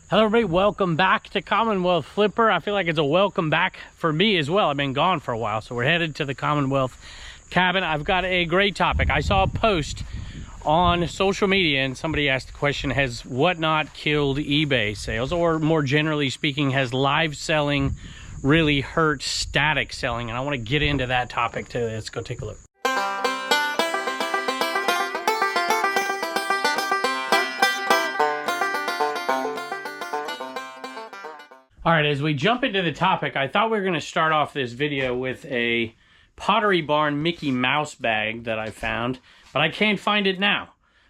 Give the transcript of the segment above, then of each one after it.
Hello everybody, welcome back to Commonwealth Flipper. I feel like it's a welcome back for me as well. I've been gone for a while, so we're headed to the Commonwealth cabin. I've got a great topic. I saw a post on social media and somebody asked the question, has Whatnot killed eBay sales? Or more generally speaking, has live selling really hurt static selling? And I want to get into that topic too. Let's go take a look. All right, as we jump into the topic, I thought we were going to start off this video with a Pottery Barn Mickey Mouse bag that I found, but I can't find it now,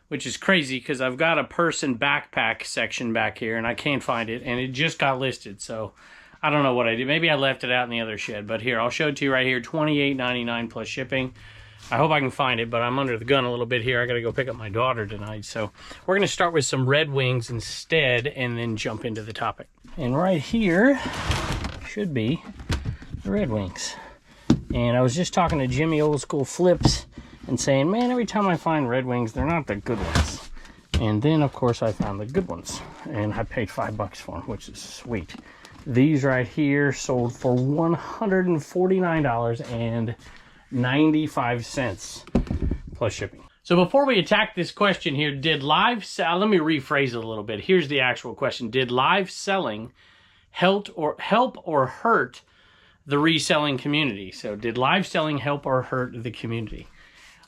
which is crazy because I've got a purse and backpack section back here and I can't find it, and it just got listed, so I don't know what I did. Maybe I left it out in the other shed, but here, I'll show it to you right here, $28.99 plus shipping. I hope I can find it, but I'm under the gun a little bit here. I got to go pick up my daughter tonight, so we're going to start with some Red Wings instead and then jump into the topic. And right here should be the Red Wings. And I was just talking to Jimmy Old School Flips and saying, man, every time I find Red Wings, they're not the good ones. And then, of course, I found the good ones. And I paid $5 for them, which is sweet. These right here sold for $149.95 plus shipping. So before we attack this question here, did live sell, let me rephrase it a little bit. Here's the actual question. Did live selling help or hurt the reselling community? So did live selling help or hurt the community?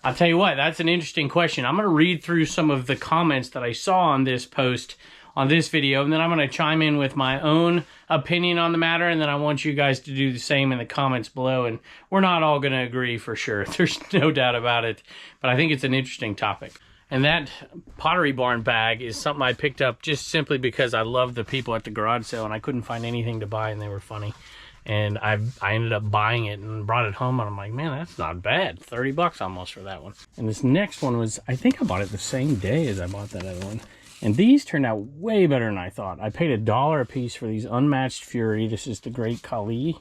I'll tell you what, that's an interesting question. I'm going to read through some of the comments that I saw on this post, on this video, and then I'm going to chime in with my own opinion on the matter, and then I want you guys to do the same in the comments below, and we're not all going to agree for sure. There's no doubt about it, but I think it's an interesting topic. And that Pottery Barn bag is something I picked up just simply because I love the people at the garage sale, and I couldn't find anything to buy, and they were funny. And I ended up buying it and brought it home, and I'm like, man, that's not bad. 30 bucks almost for that one. And this next one was, I think I bought it the same day as I bought that other one. And these turned out way better than I thought. I paid $1 a piece for these Unmatched Fury. This is the Great Khali.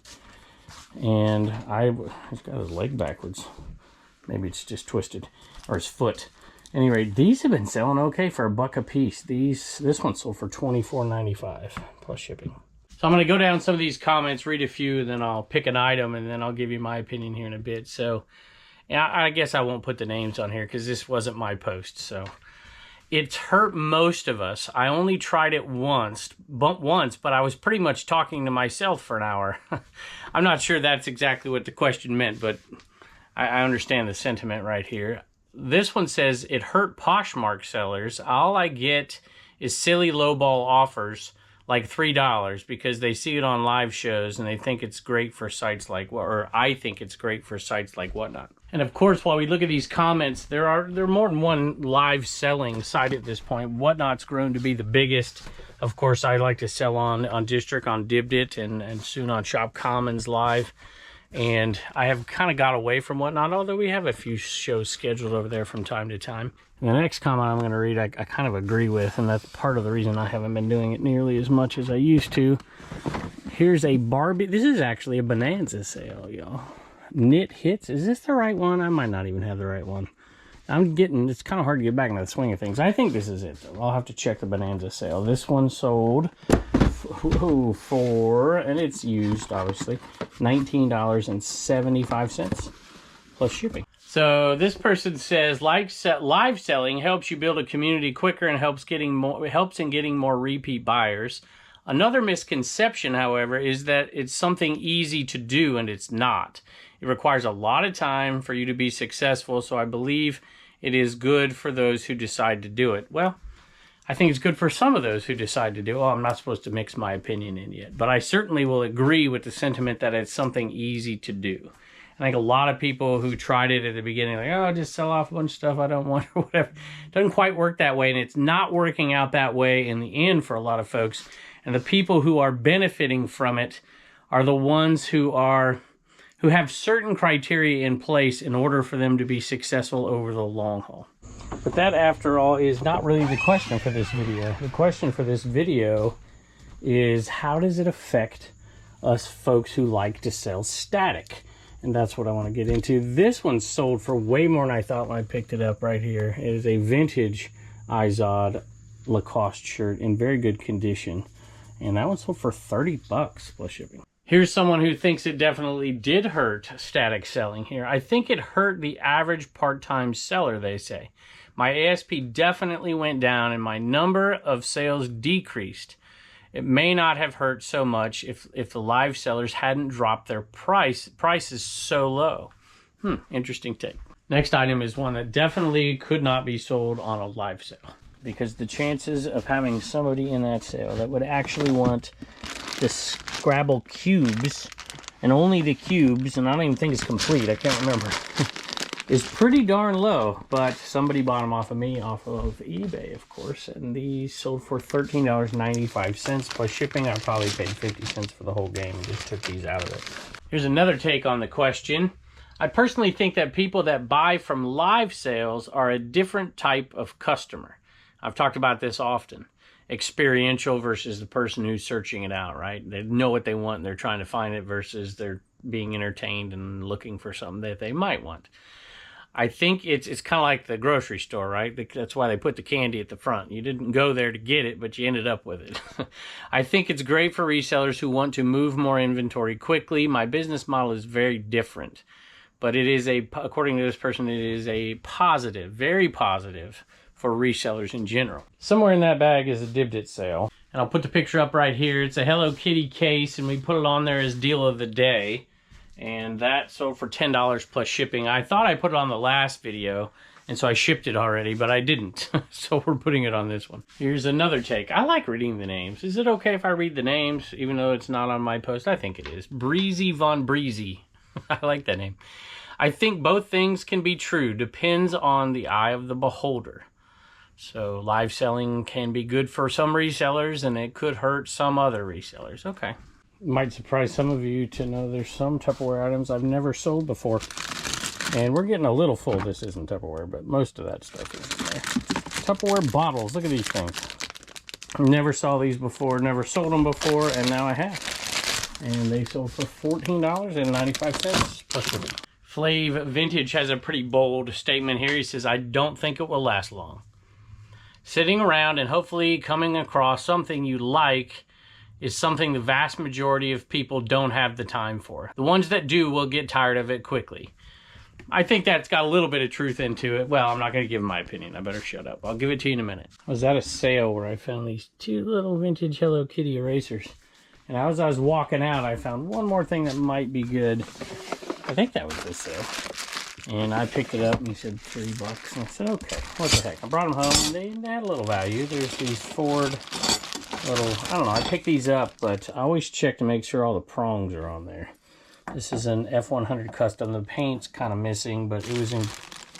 And he's got his leg backwards. Maybe it's just twisted. Or his foot. Anyway, these have been selling okay for $1 a piece. This one sold for $24.95 plus shipping. So I'm going to go down some of these comments, read a few, and then I'll pick an item, and then I'll give you my opinion here in a bit. So yeah, I guess I won't put the names on here because this wasn't my post. So it's hurt most of us. I only tried it once, but I was pretty much talking to myself for an hour. I'm not sure that's exactly what the question meant, but I understand the sentiment right here. This one says, it hurt Poshmark sellers. All I get is silly lowball offers like $3 because they see it on live shows and they think it's great for sites like, or I think it's great for sites like Whatnot. And of course, while we look at these comments, there are more than one live selling site at this point. Whatnot's grown to be the biggest. Of course, I like to sell on District, on Dibdit, and soon on Shop Commons Live. And I have kind of got away from Whatnot, although we have a few shows scheduled over there from time to time. And the next comment I'm going to read, I kind of agree with, and that's part of the reason I haven't been doing it nearly as much as I used to. Here's a Barbie. This is actually a Bonanza sale, y'all. Knit Hits. Is this the right one? I might not even have the right one. It's kind of hard to get back into the swing of things. I think this is it, though. I'll have to check the Bonanza sale. This one sold for, and it's used, obviously, $19.75 plus shipping. So this person says, live selling helps you build a community quicker and helps in getting more repeat buyers. Another misconception, however, is that it's something easy to do, and it's not. It requires a lot of time for you to be successful, so I believe it is good for those who decide to do it. Well, I think it's good for some of those who decide to do it. Well, I'm not supposed to mix my opinion in yet, but I certainly will agree with the sentiment that it's something easy to do. I think a lot of people who tried it at the beginning, like, oh, I'll just sell off a bunch of stuff I don't want or whatever. It doesn't quite work that way, and it's not working out that way in the end for a lot of folks. And the people who are benefiting from it are the ones who have certain criteria in place in order for them to be successful over the long haul. But that, after all, is not really the question for this video. The question for this video is, how does it affect us folks who like to sell static? And that's what I want to get into. This one sold for way more than I thought when I picked it up right here. It is a vintage Izod Lacoste shirt in very good condition. And that one sold for 30 bucks plus shipping. Here's someone who thinks it definitely did hurt static selling here. I think it hurt the average part-time seller, they say. My ASP definitely went down and my number of sales decreased. It may not have hurt so much if the live sellers hadn't dropped their prices so low. Interesting take. Next item is one that definitely could not be sold on a live sale, because the chances of having somebody in that sale that would actually want the Scrabble cubes, and only the cubes, and I don't even think it's complete, I can't remember, is pretty darn low. But somebody bought them off of me, off of eBay, of course, and these sold for $13.95 plus shipping. I probably paid 50 cents for the whole game and just took these out of it. Here's another take on the question. I personally think that people that buy from live sales are a different type of customer. I've talked about this often. Experiential versus the person who's searching it out, right? They know what they want and they're trying to find it, versus they're being entertained and looking for something that they might want. I think it's kind of like the grocery store, right? That's why they put the candy at the front. You didn't go there to get it, but you ended up with it. I think it's great for resellers who want to move more inventory quickly. My business model is very different. But it is according to this person, it is a positive, very positive for resellers in general. Somewhere in that bag is a Divd It sale. And I'll put the picture up right here. It's a Hello Kitty case, and we put it on there as deal of the day. And that sold for $10 plus shipping. I thought I put it on the last video, and so I shipped it already, but I didn't. So we're putting it on this one. Here's another take. I like reading the names. Is it okay if I read the names, even though it's not on my post? I think it is. Breezy Von Breezy. I like that name. I think both things can be true. Depends on the eye of the beholder. So live selling can be good for some resellers, and it could hurt some other resellers. Okay. Might surprise some of you to know there's some Tupperware items I've never sold before. And we're getting a little full. This isn't Tupperware, but most of that stuff is there. Tupperware bottles. Look at these things. Never saw these before. Never sold them before, and now I have. And they sold for $14.95 plus shipping. Flav Vintage has a pretty bold statement here. He says, I don't think it will last long. Sitting around and hopefully coming across something you like is something the vast majority of people don't have the time for. The ones that do will get tired of it quickly. I think that's got a little bit of truth into it. Well, I'm not going to give my opinion. I better shut up. I'll give it to you in a minute. I was at a sale where I found these two little vintage Hello Kitty erasers. And as I was walking out, I found one more thing that might be good. I think that was this sale. And I picked it up and he said $3. And I said, okay, what the heck. I brought them home and they had a little value. There's these Ford little, I don't know, I picked these up, but I always check to make sure all the prongs are on there. This is an F100 custom. The paint's kind of missing, but it was in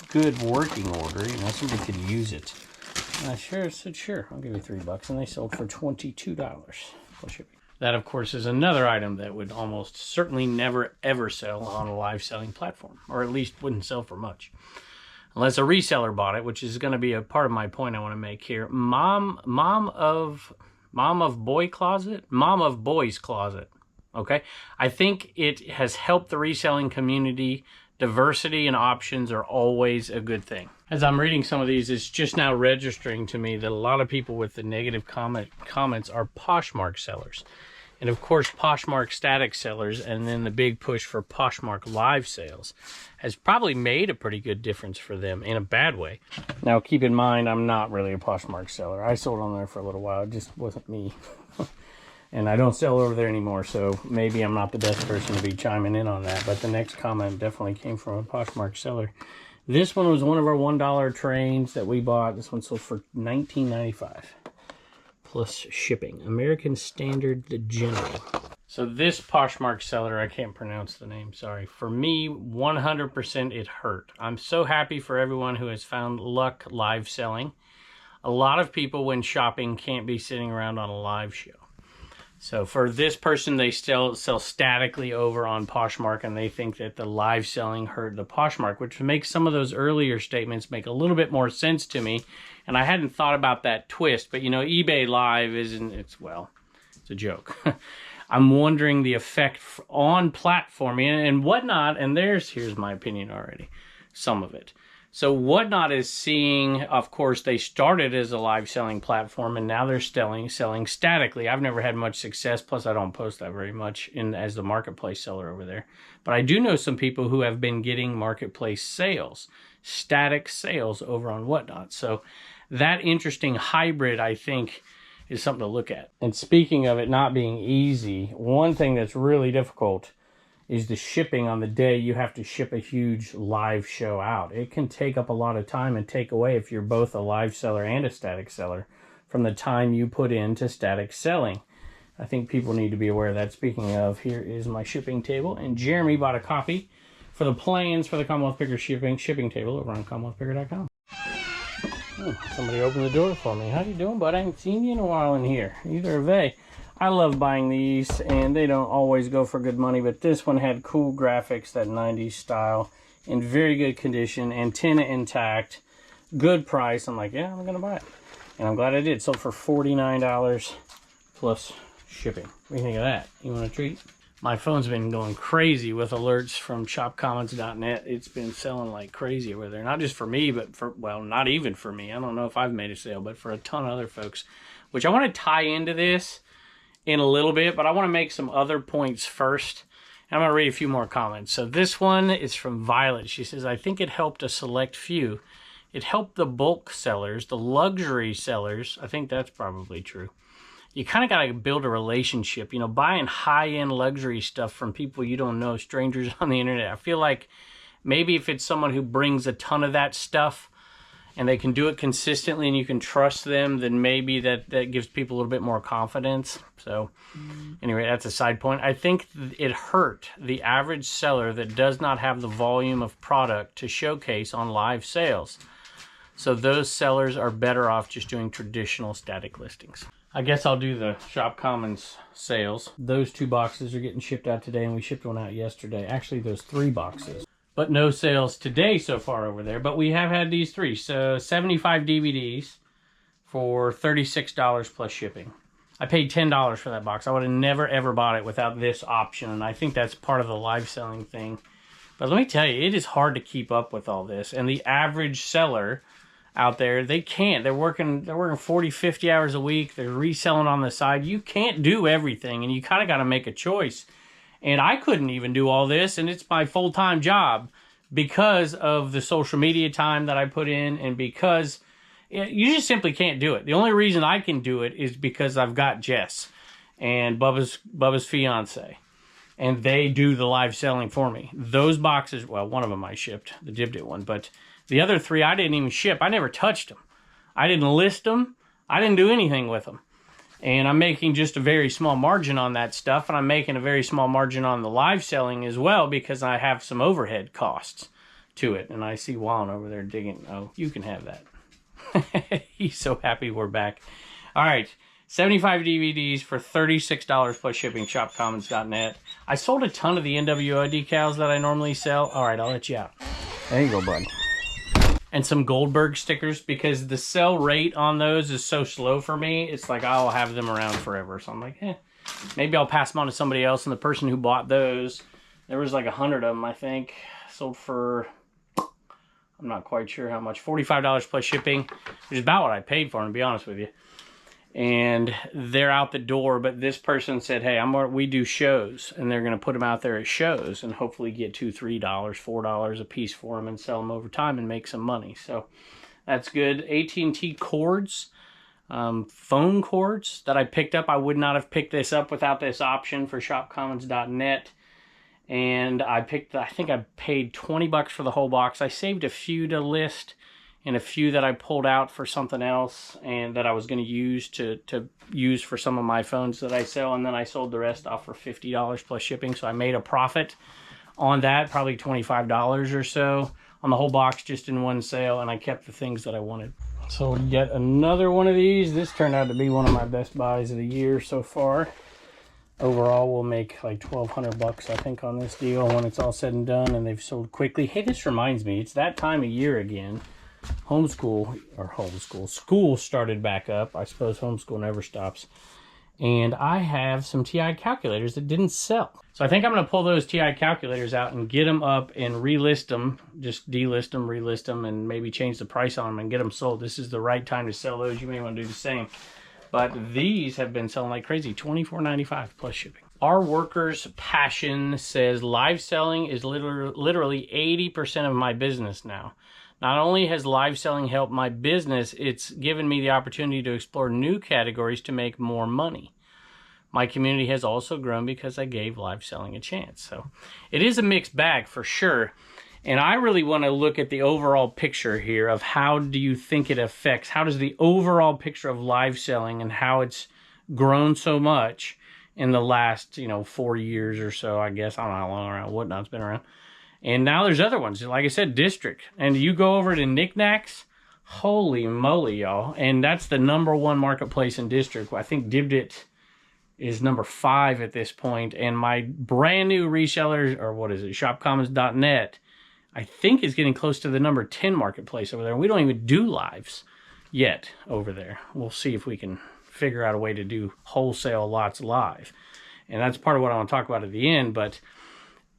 good working order. You know, somebody could use it. And I said, sure, I'll give you $3. And they sold for $22 plus shipping. That, of course, is another item that would almost certainly never, ever sell on a live selling platform, or at least wouldn't sell for much. Unless a reseller bought it, which is going to be a part of my point I want to make here. Mom of Boy's Closet. Okay? I think it has helped the reselling community. Diversity and options are always a good thing. As I'm reading some of these, it's just now registering to me that a lot of people with the negative comments are Poshmark sellers. And of course, Poshmark static sellers, and then the big push for Poshmark live sales has probably made a pretty good difference for them in a bad way. Now, keep in mind, I'm not really a Poshmark seller. I sold on there for a little while. It just wasn't me. And I don't sell over there anymore, so maybe I'm not the best person to be chiming in on that. But the next comment definitely came from a Poshmark seller. This one was one of our $1 trains that we bought. This one sold for $19.95 plus shipping. American Standard, the General. So this Poshmark seller, I can't pronounce the name, sorry. For me, 100% it hurt. I'm so happy for everyone who has found luck live selling. A lot of people when shopping can't be sitting around on a live show. So for this person, they still sell statically over on Poshmark, and they think that the live selling hurt the Poshmark, which makes some of those earlier statements make a little bit more sense to me. And I hadn't thought about that twist, but you know, eBay Live isn't, it's a joke. I'm wondering the effect on platforming and whatnot, and here's my opinion already, some of it. So Whatnot is seeing, of course, they started as a live selling platform and now they're selling statically. I've never had much success, plus I don't post that very much as the marketplace seller over there. But I do know some people who have been getting marketplace sales, static sales over on Whatnot. So that interesting hybrid, I think, is something to look at. And speaking of it not being easy, one thing that's really difficult is the shipping on the day you have to ship a huge live show out. It can take up a lot of time and take away, if you're both a live seller and a static seller, from the time you put into static selling. I think people need to be aware of that. Speaking of, here is my shipping table, and Jeremy bought a copy for the plans for the Commonwealth Picker shipping table over on CommonwealthPicker.com. Oh, somebody opened the door for me. How you doing, bud? I ain't seen you in a while in here. Either have they. I love buying these, and they don't always go for good money, but this one had cool graphics, that 90s style, in very good condition, antenna intact, good price. I'm like, yeah, I'm gonna buy it. And I'm glad I did. Sold for $49 plus shipping. What do you think of that? You want a treat? My phone's been going crazy with alerts from shopcommons.net. It's been selling like crazy over there. Not just for me, but for, well, not even for me. I don't know if I've made a sale, but for a ton of other folks, which I want to tie into this in a little bit, but I want to make some other points first. And I'm going to read a few more comments. So this one is from Violet. She says, I think it helped a select few. It helped the bulk sellers, the luxury sellers. I think that's probably true. You kind of got to build a relationship, you know, buying high-end luxury stuff from people you don't know, strangers on the internet. I feel like maybe if it's someone who brings a ton of that stuff and they can do it consistently and you can trust them, then maybe that gives people a little bit more confidence. So anyway, that's a side point. I think it hurt the average seller that does not have the volume of product to showcase on live sales. So those sellers are better off just doing traditional static listings. I guess I'll do the Shop Commons sales. Those 2 boxes are getting shipped out today, and we shipped one out yesterday. Actually, those 3 boxes. But no sales today so far over there. But we have had these 3. So 75 DVDs for $36 plus shipping. I paid $10 for that box. I would have never, ever bought it without this option. And I think that's part of the live selling thing. But let me tell you, it is hard to keep up with all this. And the average seller out there, they can't. They're working 40, 50 hours a week. They're reselling on the side. You can't do everything, and you kind of got to make a choice. And I couldn't even do all this, and it's my full-time job because of the social media time that I put in, and because you just simply can't do it. The only reason I can do it is because I've got Jess and Bubba's fiance, and they do the live selling for me. Those boxes, well, one of them I shipped, the Dibdit one, but the other 3 I didn't even ship. I never touched them. I didn't list them. I didn't do anything with them. And I'm making just a very small margin on that stuff, and I'm making a very small margin on the live selling as well because I have some overhead costs to it. And I see Juan over there digging. Oh, you can have that. He's so happy we're back. All right. 75 DVDs for $36 plus shipping, shopcommons.net. I sold a ton of the NWO decals that I normally sell. All right, I'll let you out. There you go, bud. And some Goldberg stickers, because the sell rate on those is so slow for me. It's like I'll have them around forever. So I'm like, maybe I'll pass them on to somebody else. And the person who bought those, there was like 100 of them, I think. Sold for, I'm not quite sure how much, $45 plus shipping, which is about what I paid for them, to be honest with you. And they're out the door, but this person said, hey, we do shows, and they're going to put them out there at shows and hopefully get $2, $3, $4 a piece for them and sell them over time and make some money. So that's good. AT&T cords, phone cords that I picked up. I would not have picked this up without this option for shopcommons.net. And I think I paid $20 for the whole box. I saved a few to list, and a few that I pulled out for something else and that I was going to use to use for some of my phones that I sell. And then I sold the rest off for $50 plus shipping. So I made a profit on that, probably $25 or so on the whole box just in one sale. And I kept the things that I wanted. So yet another one of these. This turned out to be one of my best buys of the year so far. Overall, we'll make like $1,200 I think on this deal when it's all said and done, and they've sold quickly. Hey, this reminds me, it's that time of year again. School started back up. I suppose homeschool never stops. And I have some TI calculators that didn't sell. So I think I'm going to pull those TI calculators out and get them up and relist them, just delist them, relist them, and maybe change the price on them and get them sold. This is the right time to sell those. You may want to do the same. But these have been selling like crazy, $24.95 plus shipping. Our Worker's Passion says live selling is literally 80% of my business now. Not only has live selling helped my business, it's given me the opportunity to explore new categories to make more money. My community has also grown because I gave live selling a chance. So it is a mixed bag for sure. And I really want to look at the overall picture here of how do you think it affects, how does the overall picture of live selling and how it's grown so much in the last, 4 years or so, I guess. I don't know how long around Whatnot's been around. And now there's other ones, like I said, District. And you go over to Knickknacks, holy moly, y'all. And that's the #1 marketplace in District. I think Dibdit is number 5 at this point. And my brand new reseller, or what is it, shopcommons.net, I think is getting close to the #10 marketplace over there. We don't even do lives yet over there. We'll see if we can figure out a way to do wholesale lots live. And that's part of what I want to talk about at the end. But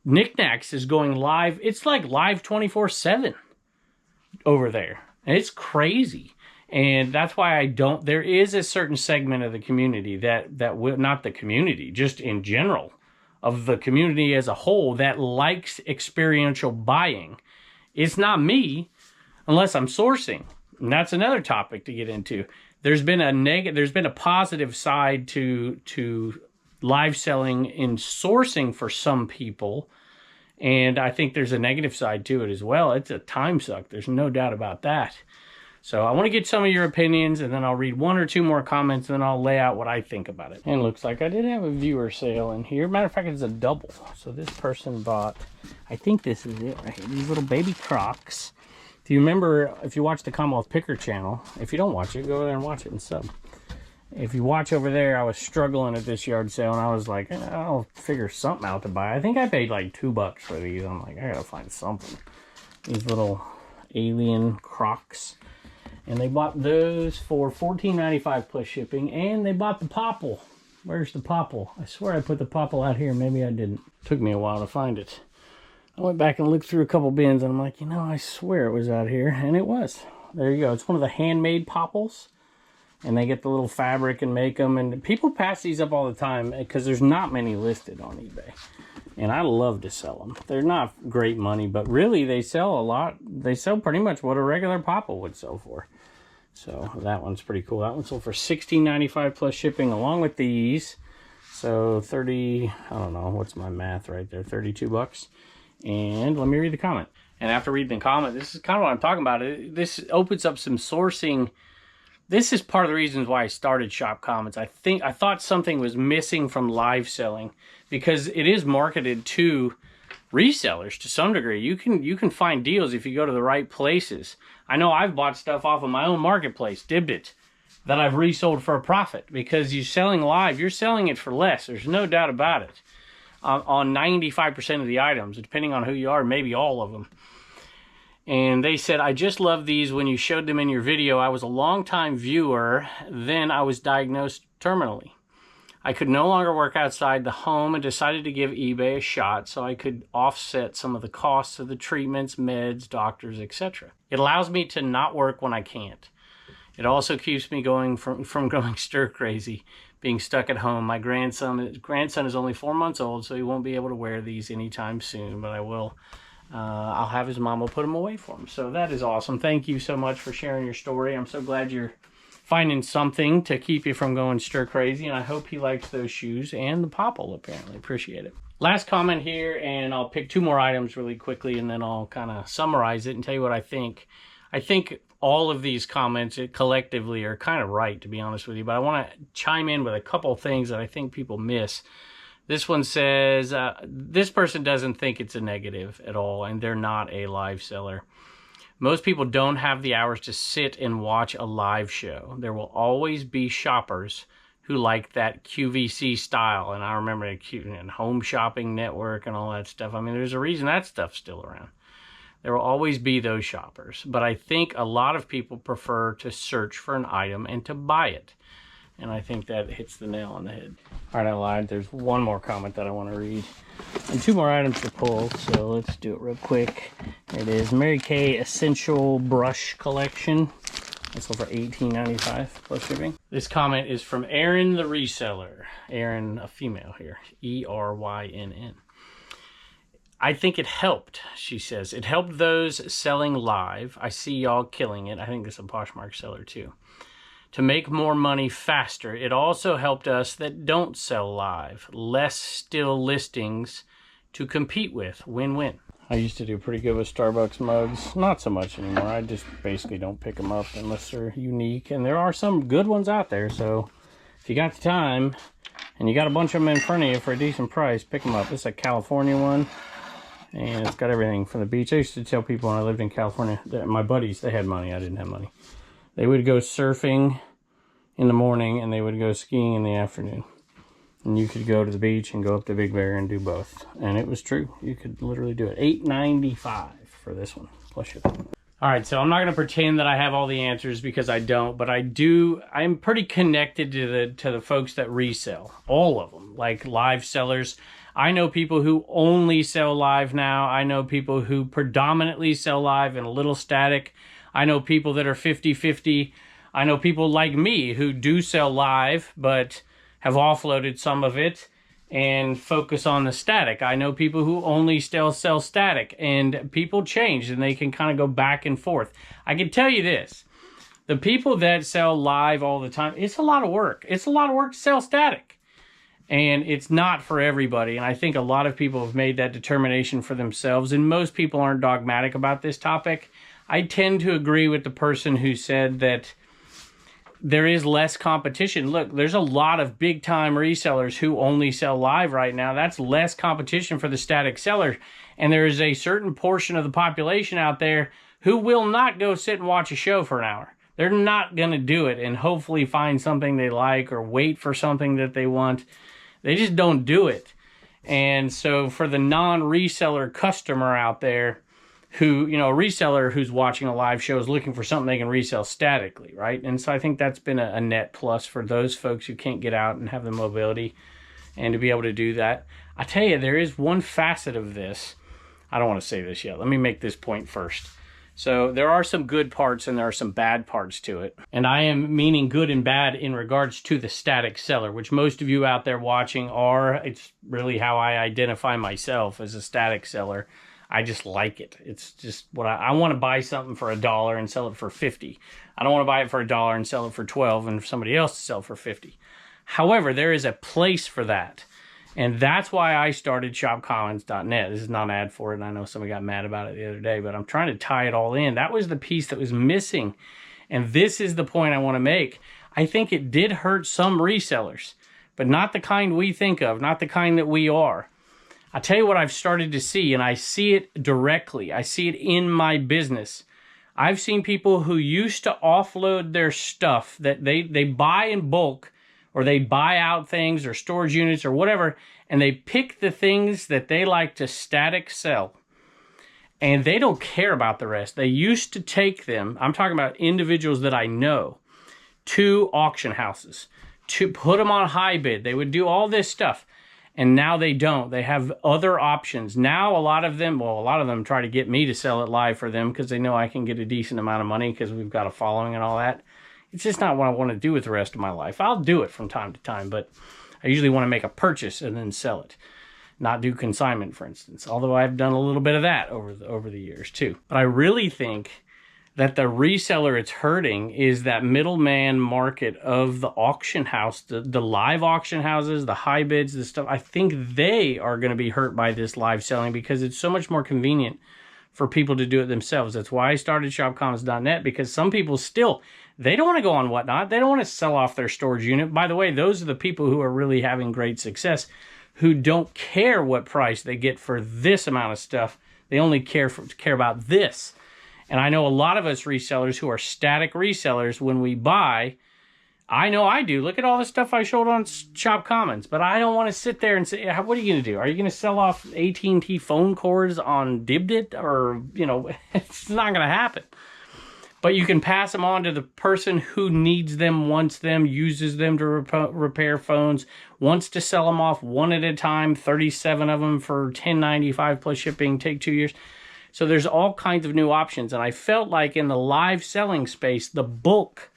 Knickknacks is going live. It's like live 24/7 over there. And it's crazy. And that's why there is a certain segment of the community that will, not the community, just in general, of the community as a whole that likes experiential buying. It's not me unless I'm sourcing. And that's another topic to get into. There's been a positive side to live selling in sourcing for some people. And I think there's a negative side to it as well. It's a time suck. There's no doubt about that. So I want to get some of your opinions, and then I'll read 1 or 2 more comments, and then I'll lay out what I think about it. And it looks like I did have a viewer sale in here. Matter of fact, it's a double. So this person bought, I think this is it right here, these little baby Crocs. Do you remember, if you watch the Commonwealth Picker channel, if you don't watch it, go over there and watch it and sub. If you watch over there, I was struggling at this yard sale, and I was like, I'll figure something out to buy. I think I paid like $2 for these. I'm like, I gotta find something. These little alien Crocs. And they bought those for $14.95 plus shipping, and they bought the popple. Where's the popple? I swear I put the popple out here. Maybe I didn't. Took me a while to find it. I went back and looked through a couple bins, and I'm like, I swear it was out here, and it was. There you go. It's one of the handmade popples. And they get the little fabric and make them. And people pass these up all the time because there's not many listed on eBay. And I love to sell them. They're not great money, but really they sell a lot. They sell pretty much what a regular popple would sell for. So that one's pretty cool. That one sold for $16.95 plus shipping along with these. So 30, I don't know, what's my math right there? $32. And let me read the comment. And after reading the comment, this is kind of what I'm talking about. This opens up some sourcing. This is part of the reasons why I started Shop Comments. I thought something was missing from live selling because it is marketed to resellers to some degree. You can find deals if you go to the right places. I know I've bought stuff off of my own marketplace, Dibdit, that I've resold for a profit because you're selling live. You're selling it for less. There's no doubt about it. On 95% of the items, depending on who you are, maybe all of them. And they said, I just love these when you showed them in your video. I was a long-time viewer. Then I was diagnosed terminally. I could no longer work outside the home and decided to give eBay a shot so I could offset some of the costs of the treatments, meds, doctors, etc. It allows me to not work when I can't. It also keeps me going from going stir crazy, being stuck at home. My grandson is only 4 months old, so he won't be able to wear these anytime soon, but I will. I'll have his mom will put them away for him. So that is awesome. Thank you so much for sharing your story. I'm so glad you're finding something to keep you from going stir crazy, and I hope he likes those shoes and the popple, apparently. Appreciate it. Last comment here, and I'll pick 2 more items really quickly, and then I'll kind of summarize it and tell you what I think. I think all of these comments collectively are kind of right, to be honest with you, but I want to chime in with a couple of things that I think people miss. This one says, this person doesn't think it's a negative at all, and they're not a live seller. Most people don't have the hours to sit and watch a live show. There will always be shoppers who like that QVC style. And I remember and Home Shopping Network and all that stuff. I mean, there's a reason that stuff's still around. There will always be those shoppers. But I think a lot of people prefer to search for an item and to buy it. And I think that hits the nail on the head. All right, I lied. There's one more comment that I want to read. And 2 more items to pull, so let's do it real quick. It is Mary Kay Essential Brush Collection. This one for $18.95 plus shipping. This comment is from Erin the Reseller. Erin, a female here. E-R-Y-N-N. I think it helped, she says. It helped those selling live. I see y'all killing it. I think this is a Poshmark seller too. To make more money faster. It also helped us that don't sell live. Less still listings to compete with. Win-win. I used to do pretty good with Starbucks mugs. Not so much anymore. I just basically don't pick them up unless they're unique. And there are some good ones out there. So if you got the time and you got a bunch of them in front of you for a decent price, pick them up. This is a California one. And it's got everything from the beach. I used to tell people when I lived in California that my buddies, they had money. I didn't have money. They would go surfing in the morning and they would go skiing in the afternoon. And you could go to the beach and go up to Big Bear and do both. And it was true. You could literally do it. $8.95 for this one, plus shipping. All right, so I'm not going to pretend that I have all the answers because I don't, but I do. I'm pretty connected to the folks that resell, all of them, like live sellers. I know people who only sell live now. I know people who predominantly sell live and a little static. I know people that are 50-50. I know people like me who do sell live, but have offloaded some of it and focus on the static. I know people who only still sell static, and people change and they can kind of go back and forth. I can tell you this, the people that sell live all the time, it's a lot of work. It's a lot of work to sell static. And it's not for everybody. And I think a lot of people have made that determination for themselves. And most people aren't dogmatic about this topic. I tend to agree with the person who said that there is less competition. Look, there's a lot of big time resellers who only sell live right now. That's less competition for the static seller. And there is a certain portion of the population out there who will not go sit and watch a show for an hour. They're not going to do it and hopefully find something they like or wait for something that they want. They just don't do it. And so for the non-reseller customer out there who, you know, a reseller who's watching a live show is looking for something they can resell statically, right? And so I think that's been a net plus for those folks who can't get out and have the mobility and to be able to do that. I tell you, there is one facet of this. I don't want to say this yet. Let me make this point first. So there are some good parts and there are some bad parts to it. And I am meaning good and bad in regards to the static seller, which most of you out there watching are. It's really how I identify myself as a static seller. I just like it. It's just what I want to buy something for $1 and sell it for 50. I don't want to buy it for $1 and sell it for 12 and for somebody else to sell for 50. However, there is a place for that. And that's why I started shopcommons.net. This is not an ad for it, and I know somebody got mad about it the other day, but I'm trying to tie it all in. That was the piece that was missing. And this is the point I want to make. I think it did hurt some resellers, but not the kind we think of, not the kind that we are. I'll tell you what I've started to see, and I see it directly. I see it in my business. I've seen people who used to offload their stuff that they buy in bulk, or they buy out things or storage units or whatever, and they pick the things that they like to static sell. And they don't care about the rest. They used to take them, I'm talking about individuals that I know, to auction houses, to put them on high bid. They would do all this stuff. And now they don't. They have other options. Now a lot of them try to get me to sell it live for them because they know I can get a decent amount of money because we've got a following and all that. It's just not what I want to do with the rest of my life. I'll do it from time to time, but I usually want to make a purchase and then sell it. Not do consignment, for instance, although I've done a little bit of that over the years too. But I really think that the reseller it's hurting is that middleman market of the auction house, the live auction houses, the high bids, the stuff. I think they are going to be hurt by this live selling because it's so much more convenient for people to do it themselves. That's why I started shopcommons.net, because some people still, they don't want to go on Whatnot. They don't want to sell off their storage unit. By the way, those are the people who are really having great success, who don't care what price they get for this amount of stuff. They only care about this. And I know a lot of us resellers who are static resellers, when we buy, I know I do. Look at all the stuff I showed on Shop Commons, but I don't want to sit there and say, what are you going to do? Are you going to sell off AT&T phone cords on Dibdit? Or, you know, it's not going to happen. But you can pass them on to the person who needs them, wants them, uses them to repair phones, wants to sell them off one at a time, 37 of them for $10.95 plus shipping, take 2 years. So there's all kinds of new options. And I felt like in the live selling space, the bulk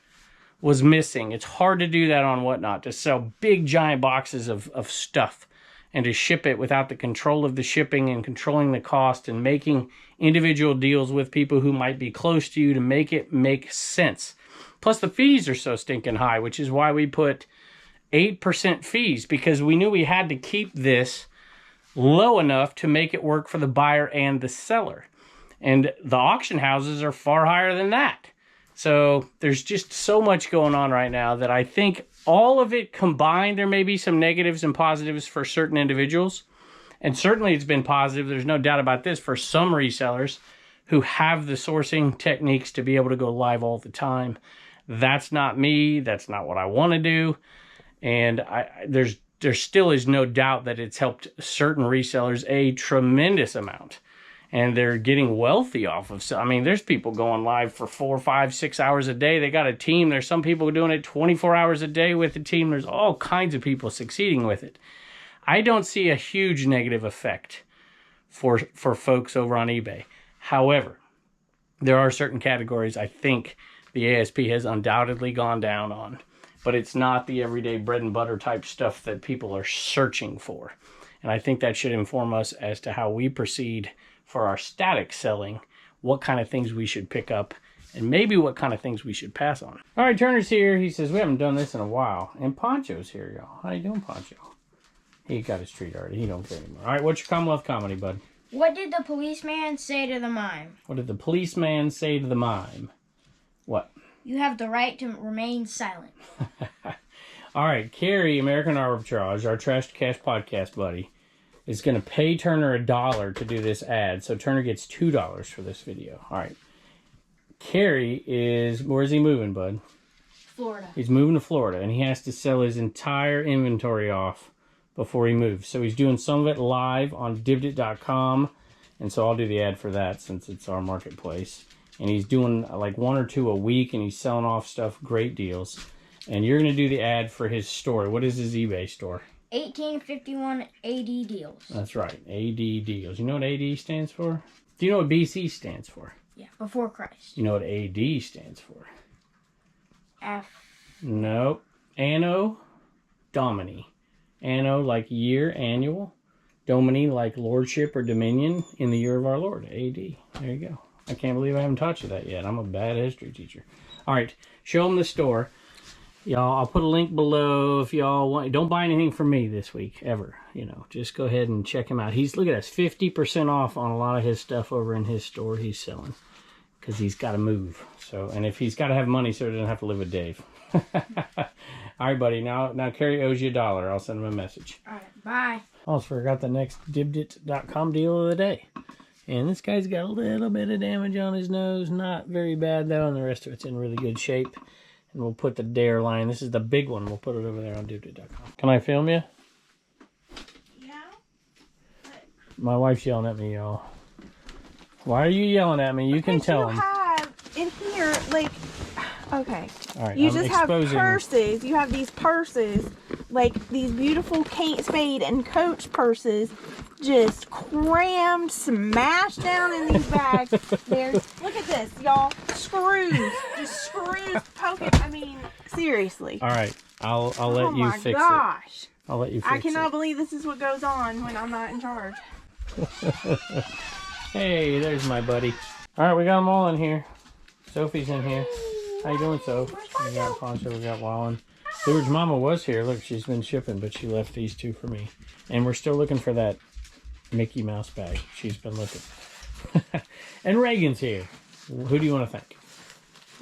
was missing. It's hard to do that on Whatnot, to sell big giant boxes of stuff and to ship it without the control of the shipping and controlling the cost and making individual deals with people who might be close to you to make it make sense. Plus the fees are so stinking high, which is why we put 8% fees, because we knew we had to keep this low enough to make it work for the buyer and the seller. And the auction houses are far higher than that. So there's just so much going on right now that I think all of it combined, there may be some negatives and positives for certain individuals. And certainly it's been positive, there's no doubt about this, for some resellers who have the sourcing techniques to be able to go live all the time. That's not me. That's not what I want to do. And there still is no doubt that it's helped certain resellers a tremendous amount. And they're getting wealthy off of, I mean, there's people going live for 4, 5, 6 hours a day. They got a team. There's some people doing it 24 hours a day with the team. There's all kinds of people succeeding with it. I don't see a huge negative effect for folks over on eBay. However, there are certain categories I think the ASP has undoubtedly gone down on, but it's not the everyday bread and butter type stuff that people are searching for. And I think that should inform us as to how we proceed for our static selling, what kind of things we should pick up, and maybe what kind of things we should pass on. All right, Turner's here. He says, we haven't done this in a while. And Poncho's here, y'all. How you doing, Poncho? He got his treat already. He don't care anymore. All right, what's your Commonwealth comedy, bud? What did the policeman say to the mime? What did the policeman say to the mime? What? You have the right to remain silent. All right, Carrie, American Arbitrage, our Trash to Cash podcast buddy, is going to pay Turner $1 to do this ad. So Turner gets $2 for this video. All right. Carrie is, where's he moving, bud? Florida. He's moving to Florida, and he has to sell his entire inventory off before he moves. So he's doing some of it live on divdit.com, and so I'll do the ad for that since it's our marketplace. And he's doing like 1 or 2 a week, and he's selling off stuff, great deals. And you're going to do the ad for his store. What is his eBay store? 1851 AD deals. That's right, AD deals. You know what AD stands for? Do you know what BC stands for? Yeah, before Christ. You know what AD stands for? F. Nope. Anno Domini. Anno like year, annual. Domini like lordship or dominion in the year of our Lord. AD. There you go. I can't believe I haven't taught you that yet. I'm a bad history teacher. All right, show them the store. Y'all, I'll put a link below if y'all want. Don't buy anything from me this week, ever. You know, just go ahead and check him out. He's, look at us, 50% off on a lot of his stuff over in his store he's selling. Because he's got to move. So, and if he's got to have money so he doesn't have to live with Dave. All right, buddy. Now Carrie owes you $1. I'll send him a message. All right, bye. Also forgot the next divdit.com deal of the day. And this guy's got a little bit of damage on his nose. Not very bad, though. And the rest of it's in really good shape. And we'll put the dare line. This is the big one. We'll put it over there on divdit.com. Can I film you? Yeah. My wife's yelling at me, y'all. Why are you yelling at me? You can tell them. You have in here, like, okay. All right, you just have purses. You have these purses, like these beautiful Kate Spade and Coach purses, just crammed, smashed down in these bags. There's, look at this, y'all. Screws. Just screws poking. I mean, seriously. All right, I'll let you fix it. Oh my gosh. I'll let you fix it. I cannot believe this is what goes on when I'm not in charge. Hey, there's my buddy. All right, we got them all in here. Sophie's in here. How you doing, Soph? We got Poncho, we got Wallen. George Mama was here. Look, she's been shipping, but she left these 2 for me. And we're still looking for that Mickey Mouse bag. She's been looking. And Reagan's here. Who do you want to thank?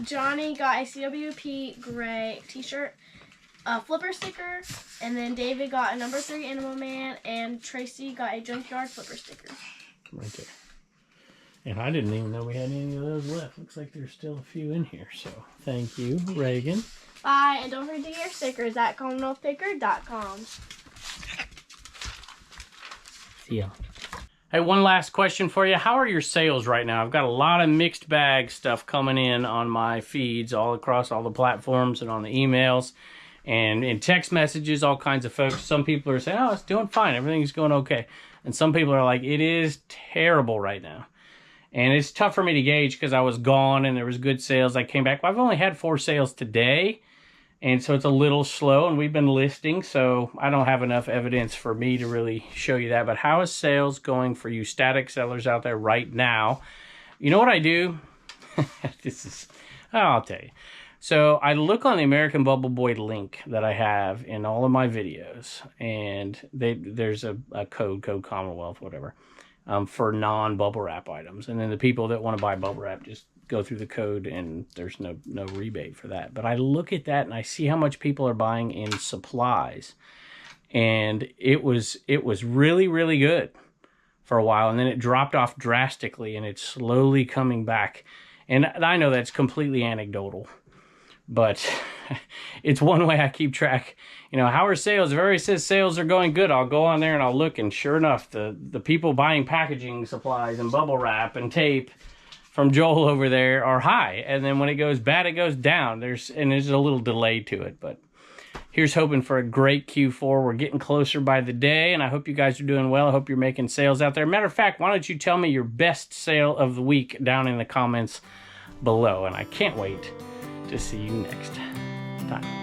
Johnny got a CWP gray t-shirt, a flipper sticker, and then David got a number 3 Animal Man, and Tracy got a junkyard flipper sticker. Right there. And I didn't even know we had any of those left. Looks like there's still a few in here. So thank you, Reagan. Bye, and don't forget to get your stickers at commonwealthpicker.com. See ya. Hey, one last question for you. How are your sales right now? I've got a lot of mixed bag stuff coming in on my feeds all across all the platforms and on the emails and in text messages, all kinds of folks. Some people are saying, oh, it's doing fine. Everything's going okay. And some people are like, it is terrible right now. And it's tough for me to gauge because I was gone and there was good sales. I came back. Well, I've only had 4 sales today. And so it's a little slow, and we've been listing, so I don't have enough evidence for me to really show you that. But how is sales going for you static sellers out there right now? You know what I do? I'll tell you. So I look on the American Bubble Boy link that I have in all of my videos, and there's a code Commonwealth, whatever, for non-bubble wrap items. And then the people that want to buy bubble wrap just go through the code, and there's no rebate for that. But I look at that and I see how much people are buying in supplies, and it was really, really good for a while, and then it dropped off drastically, and it's slowly coming back. And I know that's completely anecdotal, but it's one way I keep track. You know, how are sales? If everybody says sales are going good, I'll go on there and I'll look, and sure enough, the people buying packaging supplies and bubble wrap and tape from Joel over there are high, and then when it goes bad, it goes down. There's a little delay to it, but here's hoping for a great Q4. We're getting closer by the day, and I hope you guys are doing well. I hope you're making sales out there. Matter of fact, why don't you tell me your best sale of the week down in the comments below, and I can't wait to see you next time.